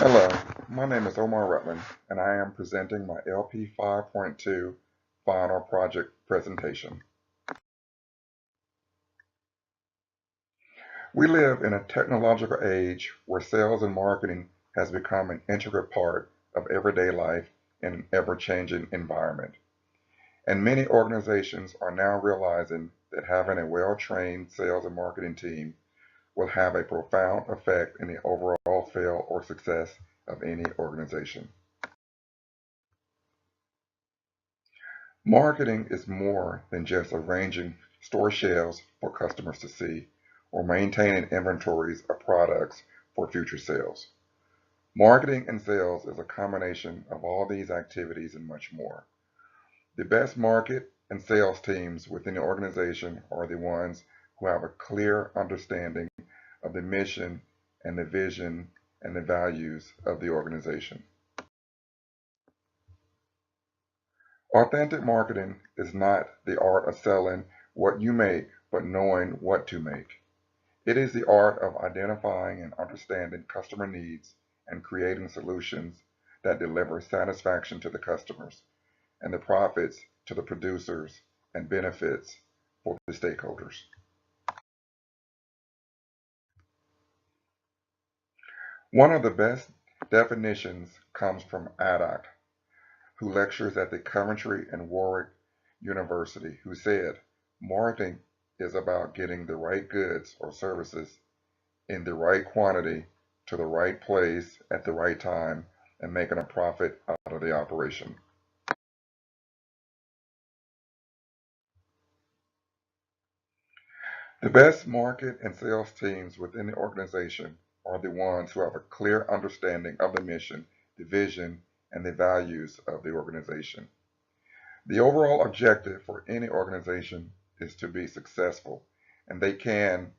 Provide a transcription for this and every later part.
Hello, my name is Omar Rutland, and I am presenting my LP 5.2 final project presentation. We live in a technological age where sales and marketing has become an integral part of everyday life in an ever-changing environment. And many organizations are now realizing that having a well-trained sales and marketing team will have a profound effect in the overall fail or success of any organization. Marketing is more than just arranging store shelves for customers to see or maintaining inventories of products for future sales. Marketing and sales is a combination of all these activities and much more. The best market and sales teams within the organization are the ones who have a clear understanding of the mission and the vision and the values of the organization. Authentic marketing is not the art of selling what you make, but knowing what to make. It is the art of identifying and understanding customer needs and creating solutions that deliver satisfaction to the customers and the profits to the producers and benefits for the stakeholders. One of the best definitions comes from Adak, who lectures at the Coventry and Warwick University, who said, "Marketing is about getting the right goods or services in the right quantity to the right place at the right time and making a profit out of the operation." The best market and sales teams within the organization are the ones who have a clear understanding of the mission, the vision, and the values of the organization. The overall objective for any organization is to be successful, and they can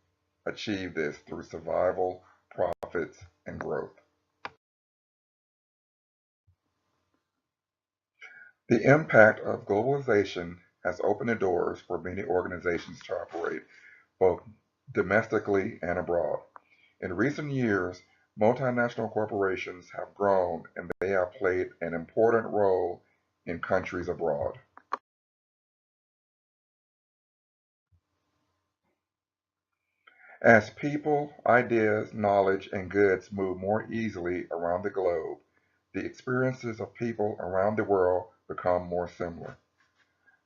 achieve this through survival, profits, and growth. The impact of globalization has opened the doors for many organizations to operate both domestically and abroad. In recent years, multinational corporations have grown and they have played an important role in countries abroad. As people, ideas, knowledge, and goods move more easily around the globe, the experiences of people around the world become more similar.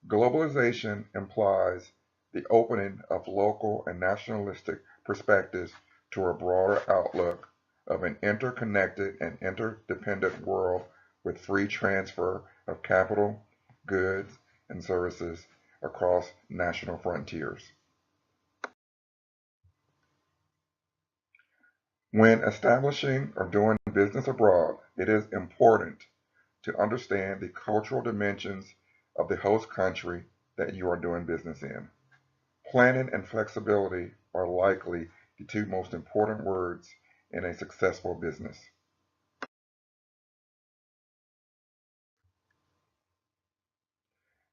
Globalization implies the opening of local and nationalistic perspectives to a broader outlook of an interconnected and interdependent world with free transfer of capital, goods, and services across national frontiers. When establishing or doing business abroad, it is important to understand the cultural dimensions of the host country that you are doing business in. Planning and flexibility are likely the two most important words in a successful business.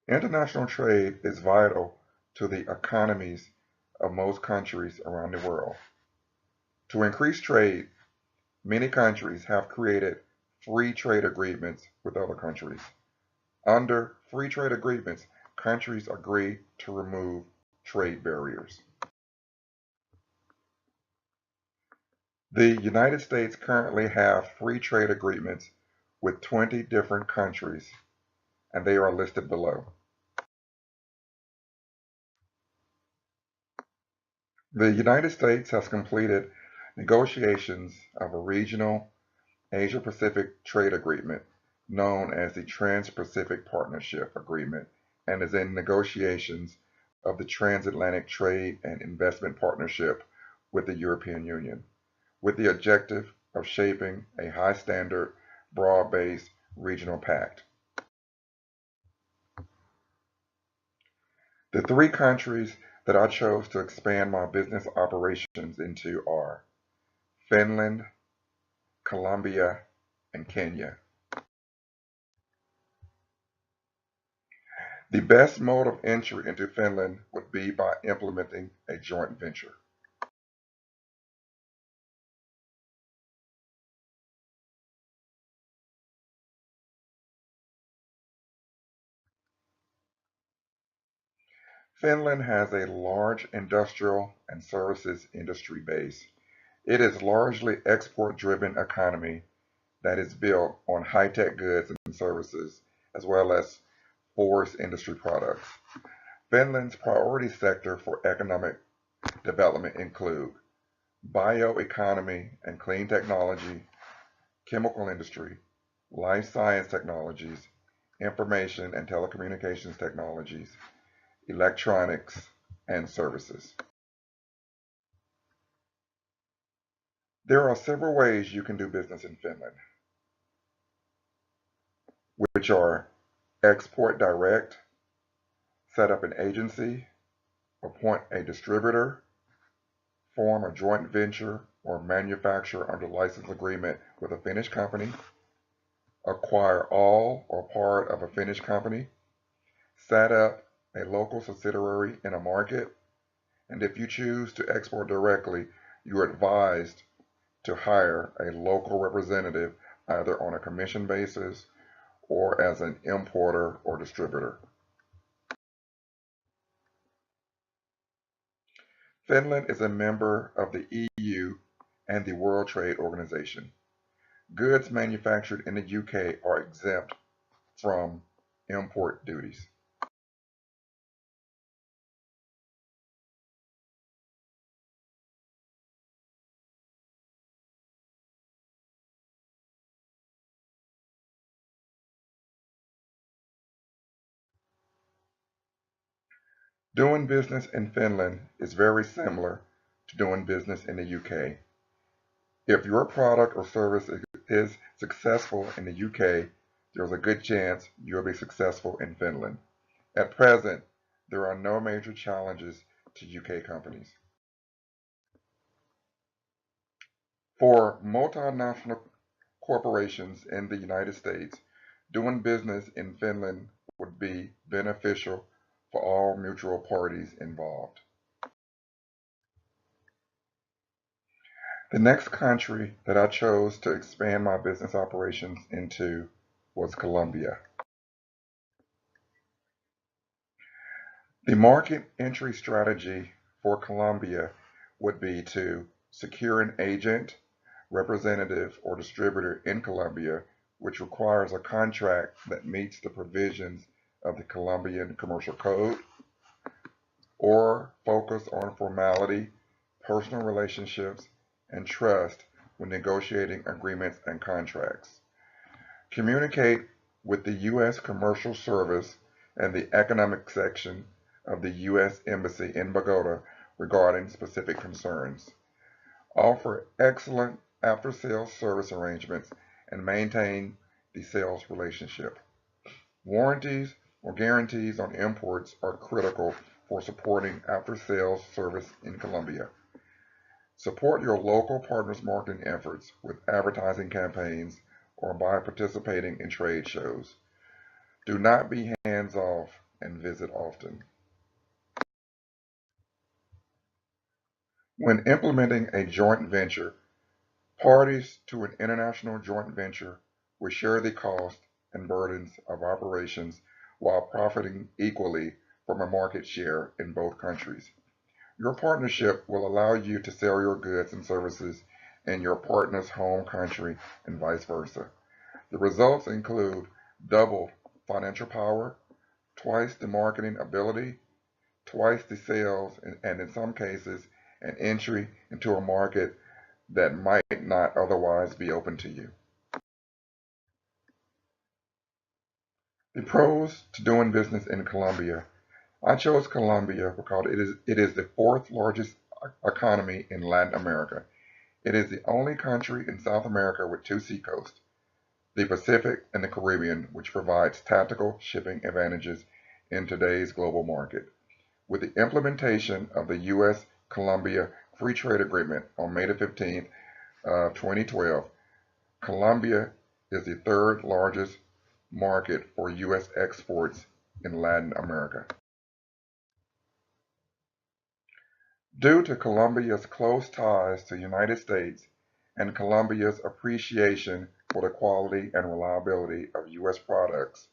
International trade is vital to the economies of most countries around the world. To increase trade, many countries have created free trade agreements with other countries. Under free trade agreements, countries agree to remove trade barriers. The United States currently have free trade agreements with 20 different countries, and they are listed below. The United States has completed negotiations of a regional Asia-Pacific trade agreement known as the Trans-Pacific Partnership Agreement and is in negotiations of the Transatlantic Trade and Investment Partnership with the European Union, with the objective of shaping a high-standard, broad-based regional pact. The three countries that I chose to expand my business operations into are Finland, Colombia, and Kenya. The best mode of entry into Finland would be by implementing a joint venture. Finland has a large industrial and services industry base. It is largely export-driven economy that is built on high-tech goods and services as well as forest industry products. Finland's priority sector for economic development include bioeconomy and clean technology, chemical industry, life science technologies, information and telecommunications technologies, electronics, and services. There are several ways you can do business in Finland, which are export direct, set up an agency, appoint a distributor, form a joint venture or manufacture under license agreement with a Finnish company, acquire all or part of a Finnish company, set up a local subsidiary in a market, and if you choose to export directly, you are advised to hire a local representative either on a commission basis or as an importer or distributor. Finland is a member of the EU and the World Trade Organization. Goods manufactured in the UK are exempt from import duties. Doing business in Finland is very similar to doing business in the UK. If your product or service is successful in the UK, there's a good chance you'll be successful in Finland. At present, there are no major challenges to UK companies. For multinational corporations in the United States, doing business in Finland would be beneficial for all mutual parties involved. The next country that I chose to expand my business operations into was Colombia. The market entry strategy for Colombia would be to secure an agent, representative, or distributor in Colombia, which requires a contract that meets the provisions of the Colombian Commercial Code, or focus on formality, personal relationships, and trust when negotiating agreements and contracts. Communicate with the U.S. Commercial Service and the Economic Section of the U.S. Embassy in Bogota regarding specific concerns. Offer excellent after-sales service arrangements and maintain the sales relationship. Warranties or guarantees on imports are critical for supporting after-sales service in Colombia. Support your local partners' marketing efforts with advertising campaigns or by participating in trade shows. Do not be hands-off and visit often. When implementing a joint venture, parties to an international joint venture will share the cost and burdens of operations while profiting equally from a market share in both countries. Your partnership will allow you to sell your goods and services in your partner's home country and vice versa. The results include double financial power, twice the marketing ability, twice the sales, and in some cases, an entry into a market that might not otherwise be open to you. The pros to doing business in Colombia. I chose Colombia because it is the fourth largest economy in Latin America. It is the only country in South America with two seacoasts, the Pacific and the Caribbean, which provides tactical shipping advantages in today's global market. With the implementation of the U.S.-Colombia Free Trade Agreement on May the 15th of 2012, Colombia is the third largest market for U.S. exports in Latin America. Due to Colombia's close ties to the United States and Colombia's appreciation for the quality and reliability of U.S. products,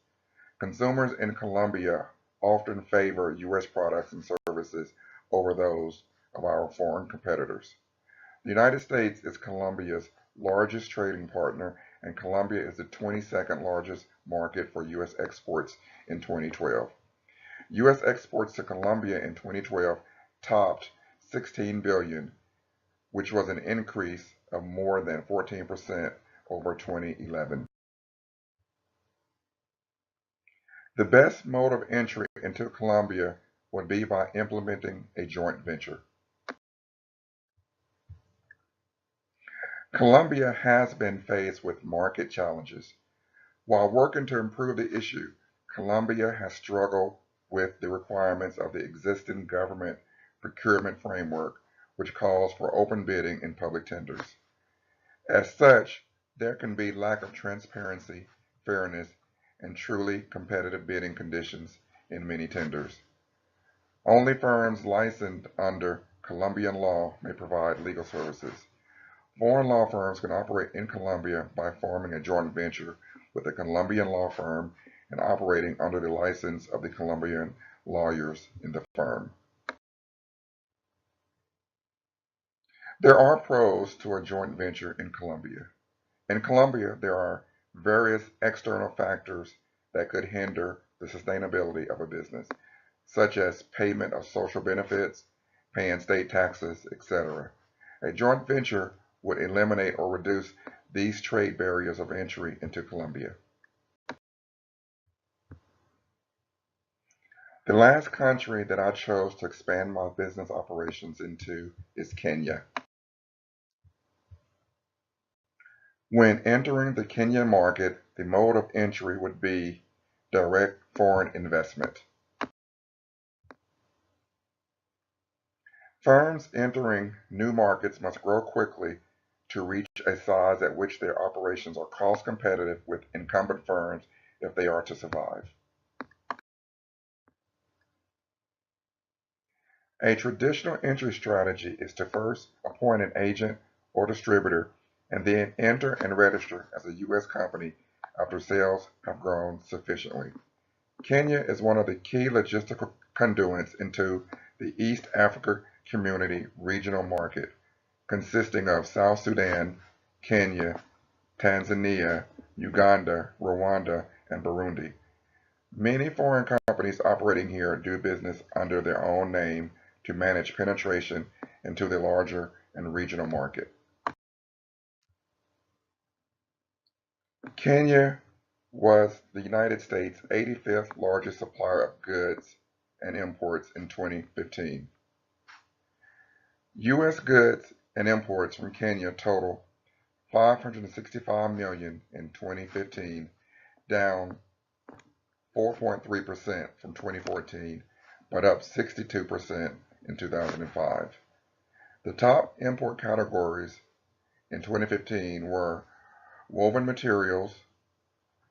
consumers in Colombia often favor U.S. products and services over those of our foreign competitors. The United States is Colombia's largest trading partner, and Colombia is the 22nd largest market for U.S. exports in 2012. U.S. exports to Colombia in 2012 topped 16 billion, which was an increase of more than 14% over 2011. The best mode of entry into Colombia would be by implementing a joint venture. Colombia has been faced with market challenges. While working to improve the issue, Colombia has struggled with the requirements of the existing government procurement framework, which calls for open bidding in public tenders. As such, there can be lack of transparency, fairness, and truly competitive bidding conditions in many tenders. Only firms licensed under Colombian law may provide legal services. Foreign law firms can operate in Colombia by forming a joint venture with a Colombian law firm and operating under the license of the Colombian lawyers in the firm. There are pros to a joint venture in Colombia. In Colombia, there are various external factors that could hinder the sustainability of a business, such as payment of social benefits, paying state taxes, etc. A joint venture would eliminate or reduce these trade barriers of entry into Colombia. The last country that I chose to expand my business operations into is Kenya. When entering the Kenyan market, the mode of entry would be direct foreign investment. Firms entering new markets must grow quickly to reach a size at which their operations are cost competitive with incumbent firms if they are to survive. A traditional entry strategy is to first appoint an agent or distributor and then enter and register as a U.S. company after sales have grown sufficiently. Kenya is one of the key logistical conduits into the East Africa Community regional market, consisting of South Sudan, Kenya, Tanzania, Uganda, Rwanda, and Burundi. Many foreign companies operating here do business under their own name to manage penetration into the larger and regional market. Kenya was the United States' 85th largest supplier of goods and imports in 2015. U.S. goods and imports from Kenya total 565 million in 2015, down 4.3% from 2014, but up 62% in 2005. The top import categories in 2015 were woven materials,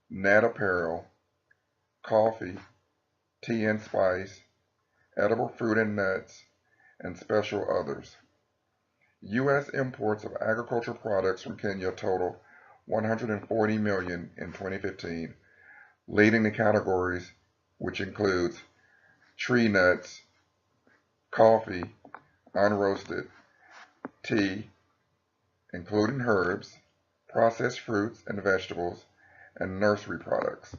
net apparel, coffee, tea and spice, edible fruit and nuts, and special others. U.S. imports of agricultural products from Kenya total 140 million in 2015, leading the categories which includes tree nuts, coffee, unroasted, tea, including herbs, processed fruits and vegetables, and nursery products.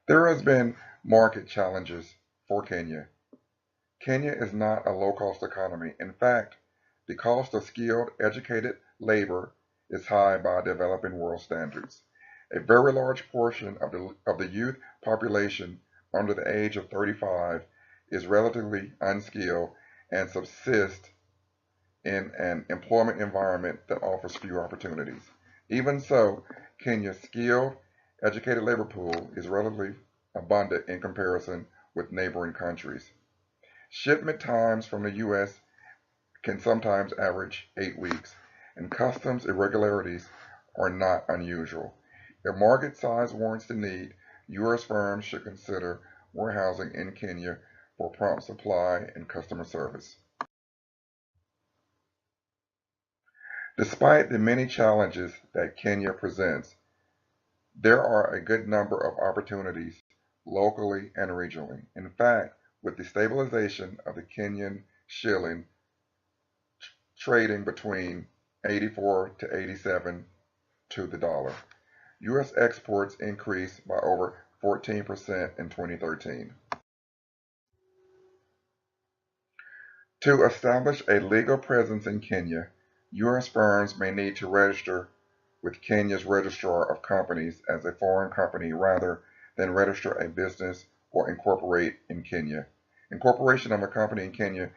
There has been market challenges for Kenya. Kenya is not a low-cost economy. In fact, the cost of skilled, educated labor is high by developing world standards. A very large portion of the youth population under the age of 35 is relatively unskilled and subsist in an employment environment that offers few opportunities. Even so, Kenya's skilled, educated labor pool is relatively abundant in comparison with neighboring countries. Shipment times from the U.S. can sometimes average 8 weeks, and customs irregularities are not unusual. If market size warrants the need, U.S. firms should consider warehousing in Kenya for prompt supply and customer service. Despite the many challenges that Kenya presents, There are a good number of opportunities locally and regionally. In fact, with the stabilization of the Kenyan shilling trading between 84 to 87 to the dollar, U.S. exports increased by over 14% in 2013. To establish a legal presence in Kenya, U.S. firms may need to register with Kenya's Registrar of Companies as a foreign company rather than register a business or incorporate in Kenya. Incorporation of a company in Kenya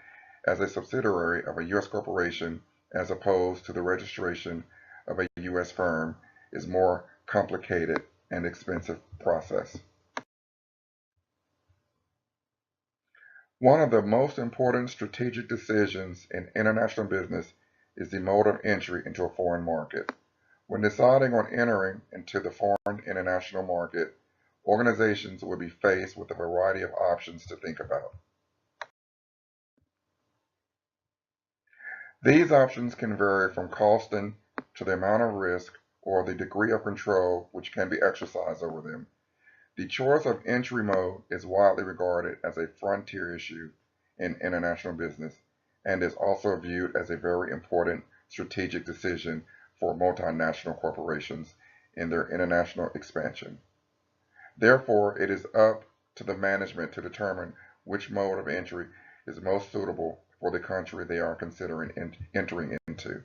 as a subsidiary of a U.S. corporation as opposed to the registration of a U.S. firm is more complicated and expensive process. One of the most important strategic decisions in international business is the mode of entry into a foreign market. When deciding on entering into the foreign international market, organizations will be faced with a variety of options to think about. These options can vary from costing to the amount of risk or the degree of control which can be exercised over them. The choice of entry mode is widely regarded as a frontier issue in international business and is also viewed as a very important strategic decision for multinational corporations in their international expansion. Therefore, it is up to the management to determine which mode of entry is most suitable for the country they are considering entering into.